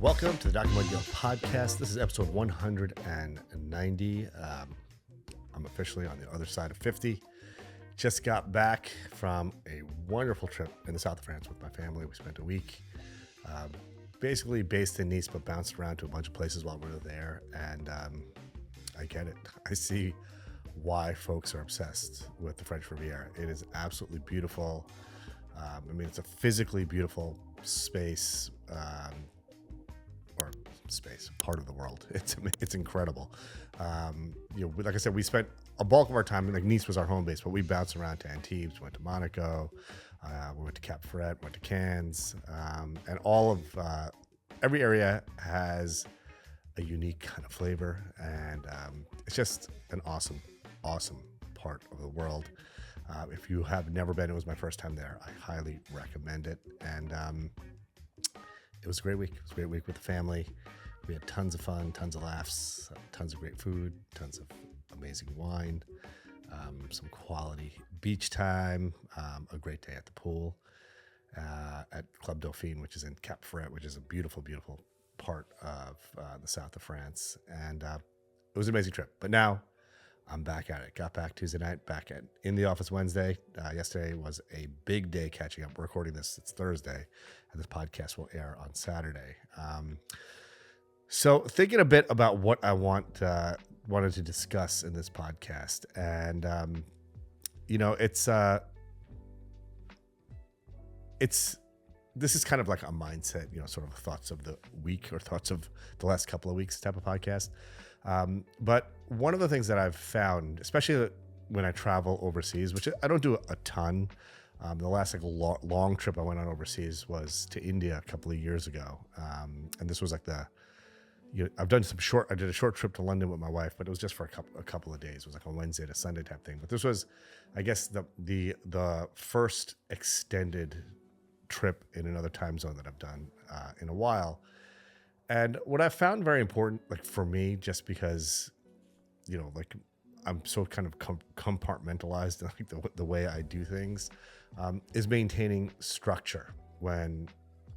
Welcome to the Dr. Mudgil podcast. This is episode 190. I'm officially on the other side of 50. Just got back from a wonderful trip in the south of France with my family. We spent a week basically based in Nice, but bounced around to a bunch of places while we were there. And I get it. I see why folks are obsessed with the French Riviera. It is absolutely beautiful. It's a physically beautiful space, part of the world. It's incredible. Like I said, we spent a bulk of our time, like Nice was our home base, but we bounced around to Antibes, went to Monaco, we went to Cap Ferret, went to Cannes, and all of every area has a unique kind of flavor, and it's just an awesome part of the world. If you have never been, it was my first time there. I highly recommend it, and it was a great week. It was a great week with the family. We had tons of fun, tons of laughs, tons of great food, tons of amazing wine, some quality beach time, a great day at the pool at Club Dauphine, which is in Cap Ferret, which is a beautiful, beautiful part of the south of France. And it was an amazing trip. But now I'm back at it. Got back Tuesday night, in the office Wednesday. Yesterday was a big day catching up. We're recording this. It's Thursday, and this podcast will air on Saturday. So thinking a bit about what I wanted to discuss in this podcast, and this is kind of like a mindset, sort of thoughts of the week or thoughts of the last couple of weeks type of podcast. But one of the things that I've found, especially when I travel overseas, which I don't do a ton, the last long trip I went on overseas was to India a couple of years ago, and this was like I did a short trip to London with my wife, but it was just for a couple of days. It was like a Wednesday to Sunday type thing. But this was, I guess, the first extended trip in another time zone that I've done in a while. And what I found very important, like for me, just because, I'm so kind of compartmentalized in like the way I do things, is maintaining structure when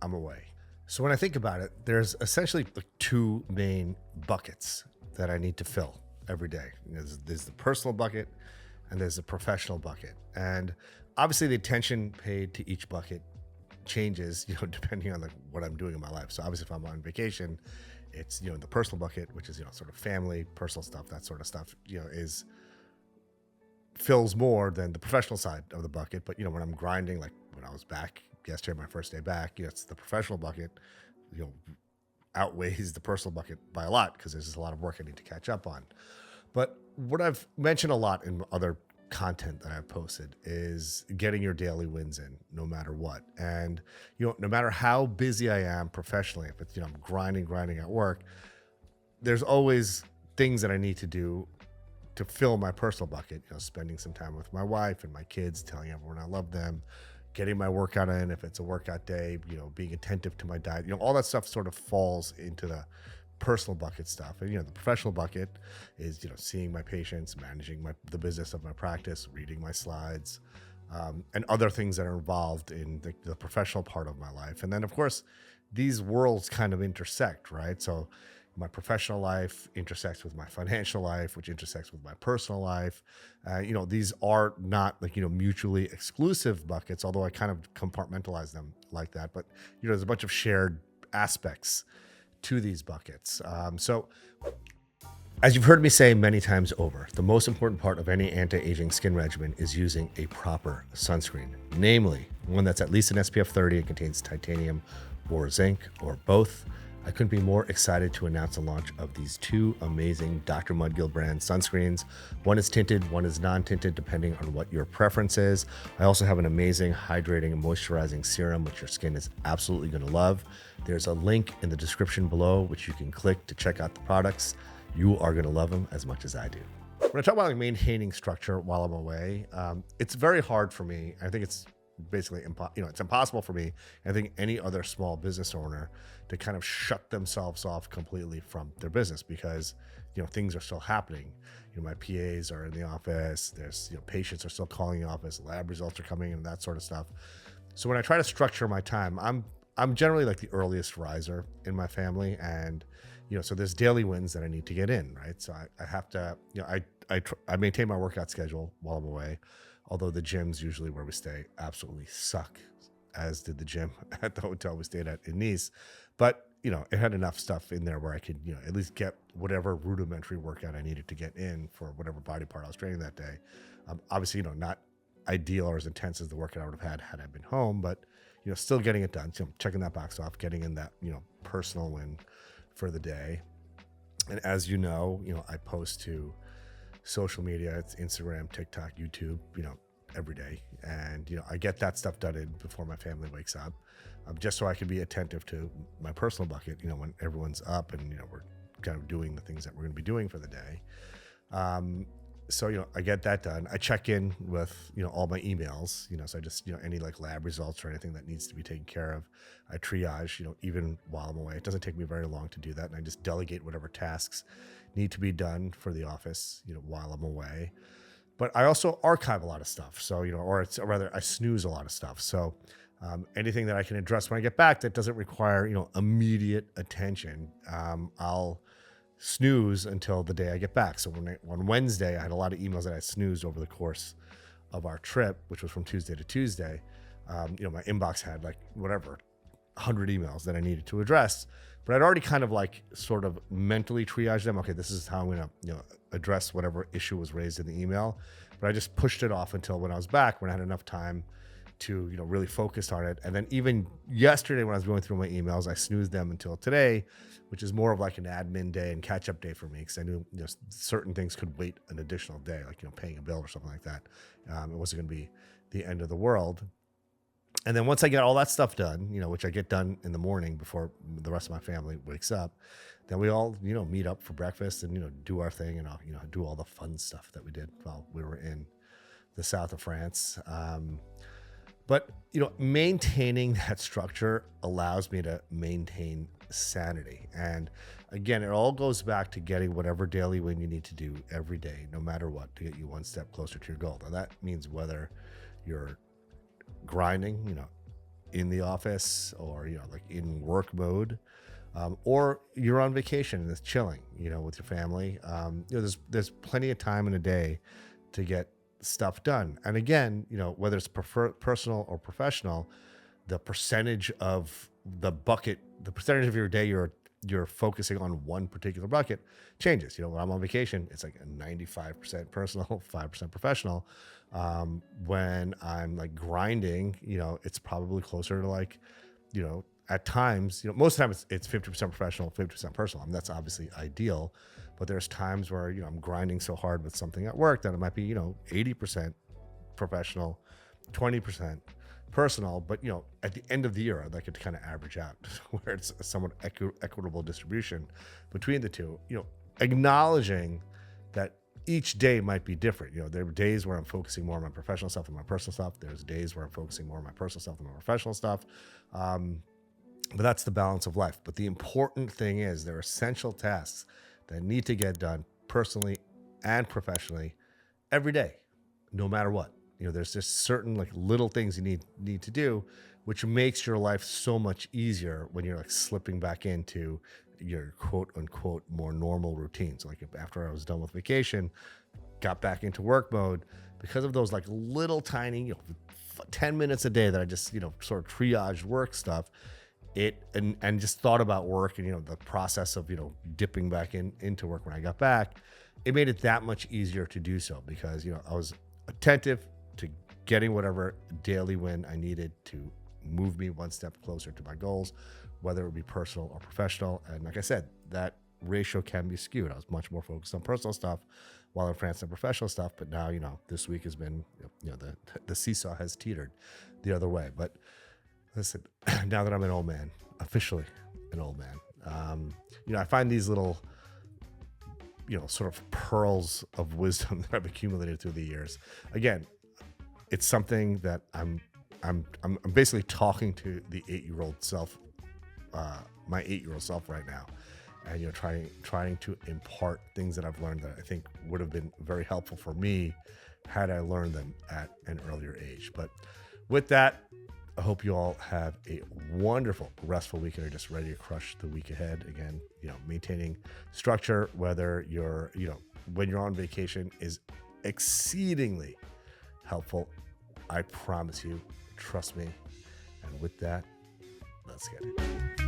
I'm away. So when I think about it, there's essentially like two main buckets that I need to fill every day. There's the personal bucket and there's the professional bucket. And obviously the attention paid to each bucket changes, depending on what I'm doing in my life. So obviously if I'm on vacation, it's, the personal bucket, which is, sort of family, personal stuff, that sort of stuff, fills more than the professional side of the bucket. But, when I'm grinding, like when I was back yesterday, my first day back, it's the professional bucket, outweighs the personal bucket by a lot because there's just a lot of work I need to catch up on. But what I've mentioned a lot in other content that I've posted is getting your daily wins in no matter what. And, no matter how busy I am professionally, if it's, I'm grinding at work, there's always things that I need to do to fill my personal bucket, spending some time with my wife and my kids, telling everyone I love them, getting my workout in if it's a workout day, being attentive to my diet, all that stuff sort of falls into the personal bucket stuff. And, the professional bucket is, seeing my patients, managing the business of my practice, reading my slides, and other things that are involved in the professional part of my life. And then, of course, these worlds kind of intersect, right? So my professional life intersects with my financial life, which intersects with my personal life. These are not mutually exclusive buckets, although I kind of compartmentalize them like that. But, there's a bunch of shared aspects to these buckets. So as you've heard me say many times over, the most important part of any anti-aging skin regimen is using a proper sunscreen, namely one that's at least an SPF 30 and contains titanium or zinc or both. I couldn't be more excited to announce the launch of these two amazing Dr. Mudgil brand sunscreens. One is tinted, one is non-tinted, depending on what your preference is. I also have an amazing hydrating and moisturizing serum, which your skin is absolutely going to love. There's a link in the description below, which you can click to check out the products. You are going to love them as much as I do. When I talk about maintaining structure while I'm away, it's very hard for me. I think it's basically it's impossible for me. I think any other small business owner to kind of shut themselves off completely from their business because things are still happening. My PAs are in the office. There's patients are still calling the office. Lab results are coming and that sort of stuff. So when I try to structure my time, I'm generally like the earliest riser in my family, and so there's daily wins that I need to get in, right? So I have to, I maintain my workout schedule while I'm away, although the gyms usually where we stay absolutely suck, as did the gym at the hotel we stayed at in Nice. But it had enough stuff in there where I could, at least get whatever rudimentary workout I needed to get in for whatever body part I was training that day. Obviously, not ideal or as intense as the workout I would have had I been home, but still getting it done. So checking that box off, getting in that personal win for the day. And as I post to social media, it's Instagram, TikTok, YouTube, every day, and I get that stuff done in before my family wakes up, just so I can be attentive to my personal bucket. When everyone's up and we're kind of doing the things that we're going to be doing for the day. So, I get that done. I check in with, all my emails, so I just, any like lab results or anything that needs to be taken care of. I triage, even while I'm away. It doesn't take me very long to do that. And I just delegate whatever tasks need to be done for the office, while I'm away. But I also archive a lot of stuff. So, or rather I snooze a lot of stuff. So anything that I can address when I get back that doesn't require, immediate attention, I'll snooze until the day I get back. So on Wednesday, I had a lot of emails that I snoozed over the course of our trip, which was from Tuesday to Tuesday. My inbox had like whatever, 100 emails that I needed to address, but I'd already kind of like sort of mentally triaged them. Okay, this is how I'm going to, address whatever issue was raised in the email. But I just pushed it off until when I was back, when I had enough time to, really focus on it. And then even yesterday when I was going through my emails, I snoozed them until today, which is more of like an admin day and catch up day for me. Cause I knew, certain things could wait an additional day, like, paying a bill or something like that. It wasn't going to be the end of the world. And then once I get all that stuff done, which I get done in the morning before the rest of my family wakes up, then we all, meet up for breakfast and, do our thing, and I'll, do all the fun stuff that we did while we were in the south of France. But, maintaining that structure allows me to maintain sanity. And again, it all goes back to getting whatever daily win you need to do every day, no matter what, to get you one step closer to your goal. Now that means whether you're grinding, in the office, or, like in work mode, or you're on vacation and it's chilling, with your family. There's plenty of time in a day to get stuff done. And again, whether it's personal or professional, the percentage of the bucket, the percentage of your day you're focusing on one particular bucket changes. When I'm on vacation, it's like a 95% personal, 5% professional. When I'm like grinding, it's probably closer to like, at times, most of the time it's 50% professional, 50% personal. I mean, that's obviously ideal, but there's times where, I'm grinding so hard with something at work that it might be, 80% professional, 20% personal. But, at the end of the year, I'd like it to kind of average out where it's a somewhat equitable distribution between the two, acknowledging that each day might be different. There are days where I'm focusing more on my professional stuff and my personal stuff. There's days where I'm focusing more on my personal stuff and my professional stuff. But that's the balance of life. But the important thing is there are essential tasks that need to get done personally and professionally every day, no matter what. There's just certain like little things you need to do, which makes your life so much easier when you're like slipping back into your quote unquote more normal routine. So like after I was done with vacation, got back into work mode because of those like little tiny, 10 minutes a day that I just, sort of triaged work stuff. And just thought about work and, the process of, dipping back into work when I got back, it made it that much easier to do so because, I was attentive to getting whatever daily win I needed to move me one step closer to my goals, whether it be personal or professional. And like I said, that ratio can be skewed. I was much more focused on personal stuff while in France than professional stuff. But now, this week has been, the seesaw has teetered the other way. But listen, now that I'm an old man, officially an old man, I find these little, sort of pearls of wisdom that I've accumulated through the years. Again, it's something that I'm basically talking to the 8-year-old self, my 8-year-old self right now, and trying to impart things that I've learned that I think would have been very helpful for me had I learned them at an earlier age. But with that, I hope you all have a wonderful, restful week and are just ready to crush the week ahead. Again, maintaining structure, whether you're, when you're on vacation, is exceedingly helpful. I promise you, trust me. And with that, let's get it.